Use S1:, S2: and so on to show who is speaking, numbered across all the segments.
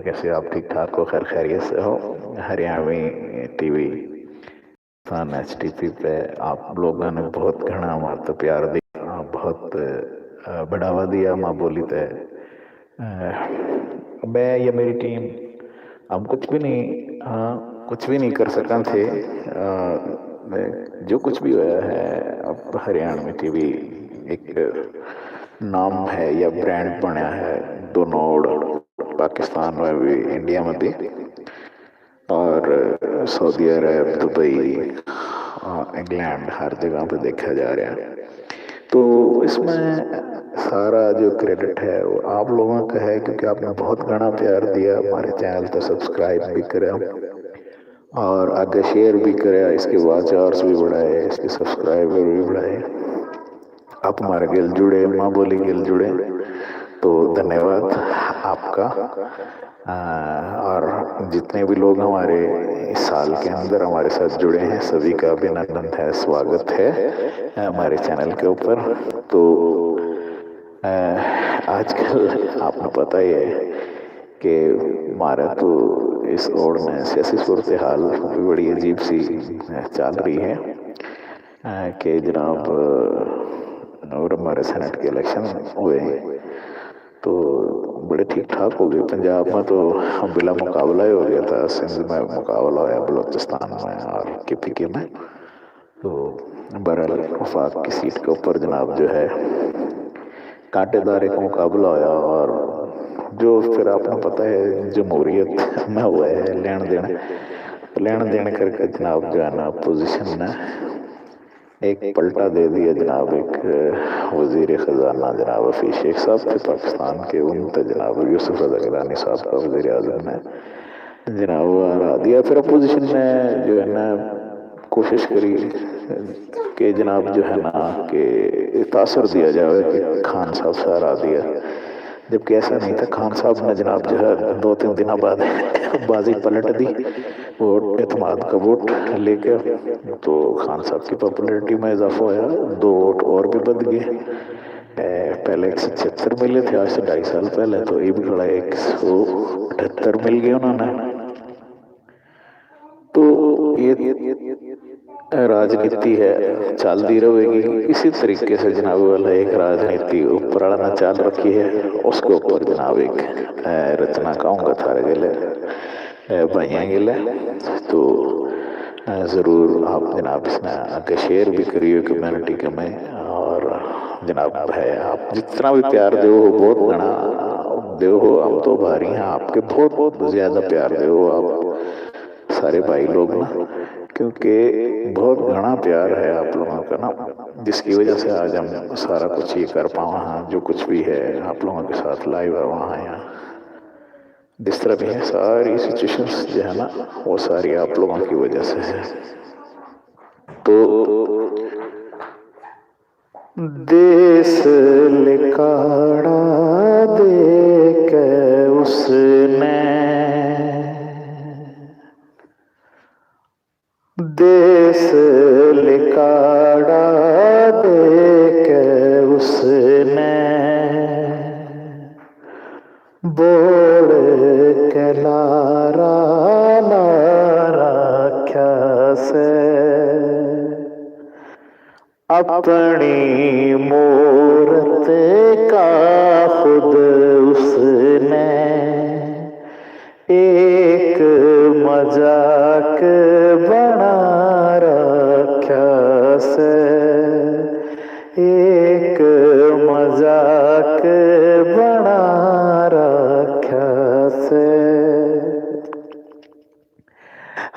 S1: कैसे हो आप? ठीक ठाक हो? खैर खैरियत से हो? हरियाणवी टीवी पाकिस्तान HTP पे आप लोगों ने बहुत घना हमारा प्यार दिया, बहुत बढ़ावा दिया माँ बोली ते। मैं या मेरी टीम हम कुछ भी नहीं, हाँ कुछ भी नहीं कर सका थे। जो कुछ भी हुआ है अब हरियाणवी टीवी एक नाम है या ब्रांड बनया है दोनों पाकिस्तान में भी इंडिया में भी, और सऊदी अरब, दुबई, इंग्लैंड हर जगह पे देखा जा रहा है। तो इसमें सारा जो क्रेडिट है वो आप लोगों का है, क्योंकि आपने बहुत घना प्यार दिया हमारे चैनल तो सब्सक्राइब भी करा और आगे शेयर भी करा, इसके वॉच आवर्स भी बढ़ाए, इसके सब्सक्राइबर भी बढ़ाए, आप हमारे गिल जुड़े, माँ बोली गिल जुड़े, तो धन्यवाद आपका। और जितने भी लोग हमारे इस साल के अंदर हमारे साथ जुड़े हैं सभी का अभिनंदन है, स्वागत है हमारे चैनल के ऊपर। तो आजकल आपने पता ही है कि हमारा तो इस ओर में सियासी सूरत हाल भी बड़ी अजीब सी चल रही है कि जनाब और हमारे सेनेट के इलेक्शन हुए तो बड़े ठीक ठाक हो गए। पंजाब में तो बिला मुकाबला ही हो गया था, सिंध में मुकाबला हुआ, बलोचिस्तान में और KPK में। तो बहरहाल वफाक की सीट के ऊपर जनाब जो है कांटेदार एक मुकाबला होया, और जो फिर आपको पता है जमहूरियत में हुआ है लेन देन करके जनाब जो है ना अपोजिशन ने एक पलटा दे दिया जनाब। एक वजीर ख़जाना जनाब हफीज़ शेख साहब थे पाकिस्तान के, उन तो जनाब यूसुफ रज़ा गिलानी साहब का वज़ीर आज़म ने जनाब हरा दिया। फिर अपोजिशन ने जो है ना कोशिश करी कि जनाब जो है ना कि तासर दिया जाए कि खान साहब से हरा दिया, जबकि ऐसा नहीं था। खान साहब ने जनाब जो है 2-3 दिन बाद बाजी पलट दी, वोट एतमाद का वोट लेकर, तो खान साहब की पॉपुलैरिटी में इजाफा होया, 2 वोट और भी बढ़ गए। पहले 176 मिले थे, आज से 2.5 साल पहले तो ये भी थोड़ा 178 मिल गए उन्होंने। तो ये राजनीति है, चलती रहेगी इसी तरीके से जनाब। वाला एक राजनीति ऊपर वाला ना चल रखी है, उसके ऊपर जनाब एक रचना कहूँगा थारे गिले भाइया गिले। तो ज़रूर आप जनाब इसमें आगे शेयर भी करिए कम्युनिटी के में, और जनाब है आप जितना भी प्यार दो हो बहुत घना दो हो, हम तो भारी हैं आपके, बहुत बहुत ज़्यादा प्यार दो आप सारे भाई लोग ना, क्योंकि बहुत घना प्यार है आप लोगों का ना, जिसकी वजह से आज हम सारा कुछ ये कर पाए हैं। जो कुछ भी है आप लोगों के साथ लाइव है वहाँ यहाँ जिस तरह भी है, सारी सिचुएशंस जो है ना वो सारी आप लोगों की वजह से है। तो देश लिकाड़ा दे के उसने, देश लिकाड़ा दे के उसने, बोड़ के लारा रख्या से, अपनी मूरत का खुद उसने एक मजाक बना रखा से, एक मजाक बना रखा से।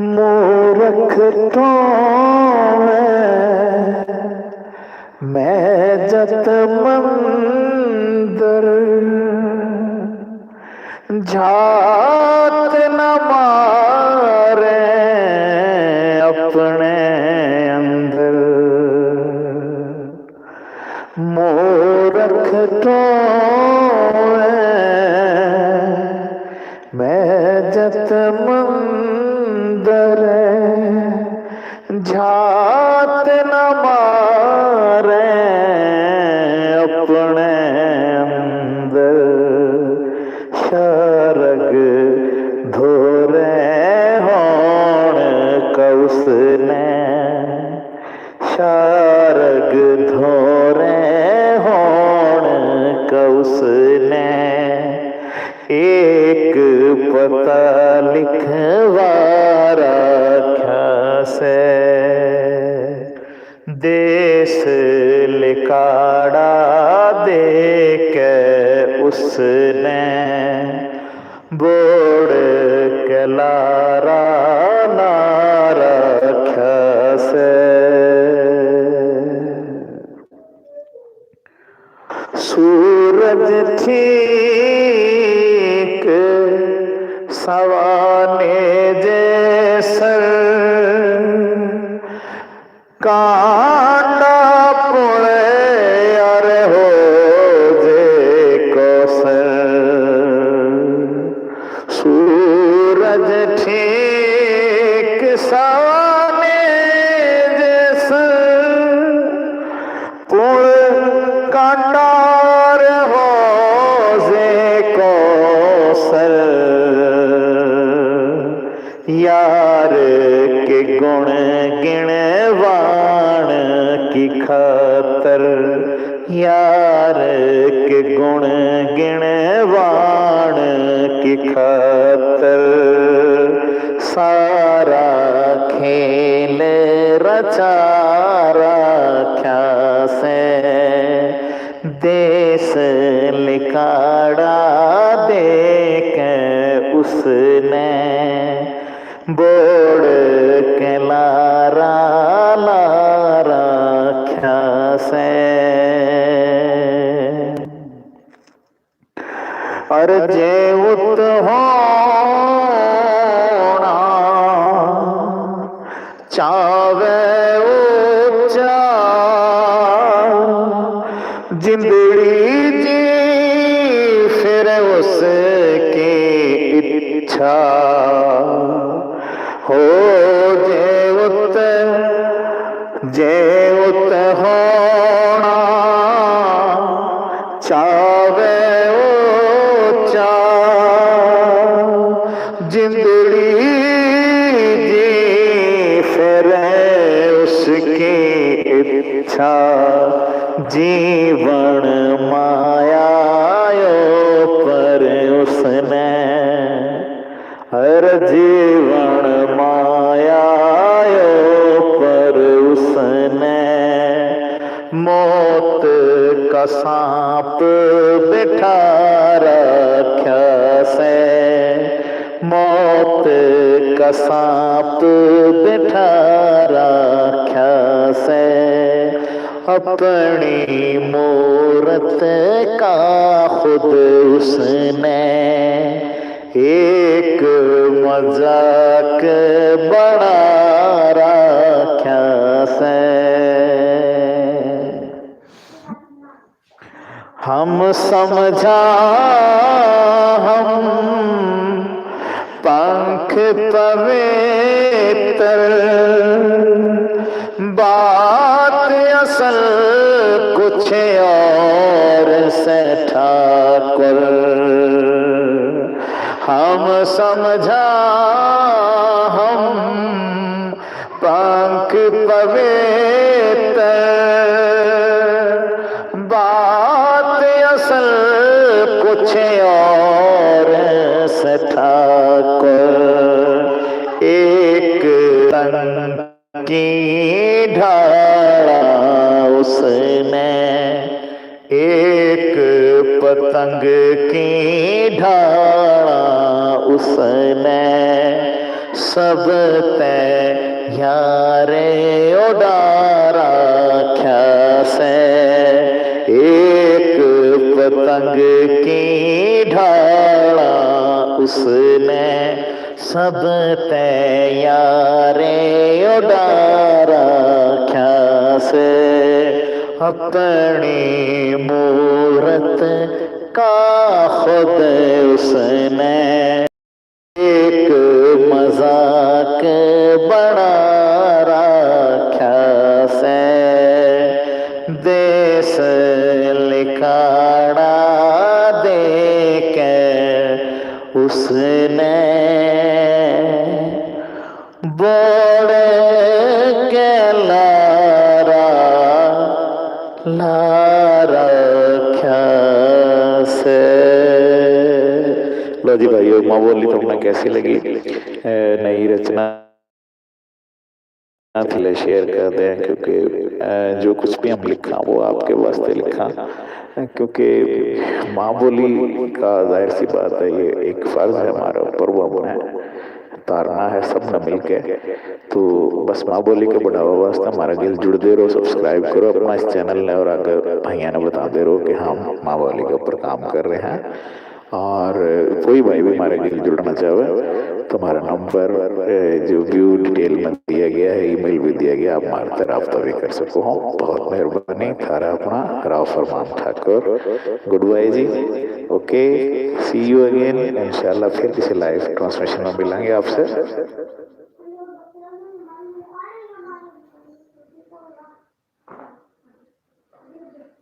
S1: मूर्ख तो मैं जत मंदर झात न मारे अपने अंदर, मूर्ख तो मैं जत मंदर झात न मारे अपने अंदर, शरग एक पता लिखवा राख्या से, देश लिकाड़ा दे के उसने बोड़ के लारा ना रख्या से। सूरज ठीक सवाने जैसर, कांडा पुणे अरे हो जे कौसर। सूरज ठीक सवाने जैसर, पुण कांडा हो जे कौसर। यार के गुण गिणवाण की खातर, यार के गुण गिणवाण की खातर, सारा खेल रचा राख्या से। देश लिकाड़ा दे के उसने बोड़ के लारा राख्या से। और जेउत होना चावे ऊंचा, जिंदड़ी जी फिर उसकी इच्छा हो। जेउत होना चावे ऊंचा, जिंदड़ी जी फिर उसकी इच्छा। जीवन मायायो पर उसने, हर जीवन मायायो पर उसने, मौत का सांप बिठा रख्या से। मौत का सांप बिठा रख्या से। अपनी मूरत का खुद उसने एक मजाक बना रख्या से। हम समझा हम पंख पवित्र, बात असल कुछ और से ठाकुर। हम समझा हम पंख पवित्र, बात असल कुछ और से ठाकुर। एक तंग की ढाला उसने, एक पतंग की ढाला उसने, सब तैयारे उड़ा राख्या से। एक पतंग की ढाला उसने, सब तैयारे उड़ा राख्या से। अपनी मूरत का खुद उसने एक मजाक बना राख्या से। देश लिकाड़ा दे के उसने बोड़ के लारा रख्या से। लो लो जी भाइयों, माँ बोली तुमने कैसी लगी नई रचना थी शेयर कर दें, क्योंकि जो कुछ भी हम लिखा वो आपके वास्ते लिखा, क्योंकि माँ बोली का जाहिर सी बात है ये एक फर्ज है हमारा ऊपर, वो हमने उतारना है सब न मिल के। तो बस माँ बोली के बढ़ावा वास्ते हमारा गिल जुड़ते रहो, सब्सक्राइब करो अपना इस चैनल ने, और आगे भाइयों ने बताते रहो कि हम माँ बोली के ऊपर काम कर रहे हैं। और कोई भाई भी हमारे गिल जुड़ना चाहे तो हमारा नंबर जो व्यू डिटेल में दिया गया है, ईमेल भी दिया गया, आप हमारे रब्ता भी कर सको हो। बहुत मेहरबानी, थारा अपना Rao Farman Thakur, good bye ji. Okay, see you again इंशाल्लाह, फिर किसी लाइव ट्रांसमिशन में मिलेंगे आपसे।